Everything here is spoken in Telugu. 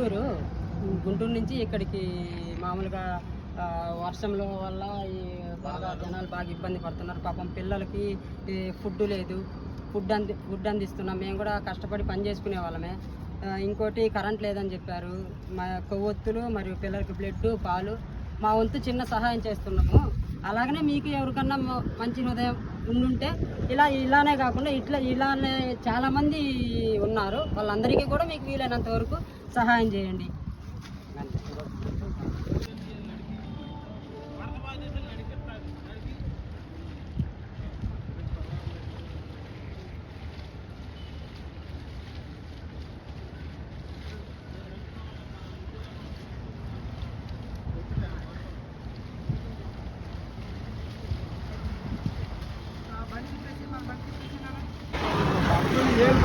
గుంటూరు గుంటూరు నుంచి ఇక్కడికి మామూలుగా వర్షంలో వల్ల ఈ బాగా జనాలు బాగా ఇబ్బంది పడుతున్నారు. పాపం పిల్లలకి ఫుడ్ లేదు, ఫుడ్ అందిస్తున్నాం. మేము కూడా కష్టపడి పని చేసుకునే వాళ్ళమే. ఇంకోటి కరెంట్ లేదని చెప్పారు. మా కొవ్వొత్తులు మరియు పిల్లలకి బ్లడ్, పాలు మా వంతు చిన్న సహాయం చేస్తున్నాము. అలాగనే మీకు ఎవరికన్నా మంచి హృదయం ఉండుంటే ఇలానే కాకుండా ఇలానే చాలామంది ఉన్నారు. వాళ్ళందరికీ కూడా మీకు వీలైనంత వరకు సహాయం చేయండి. ఏం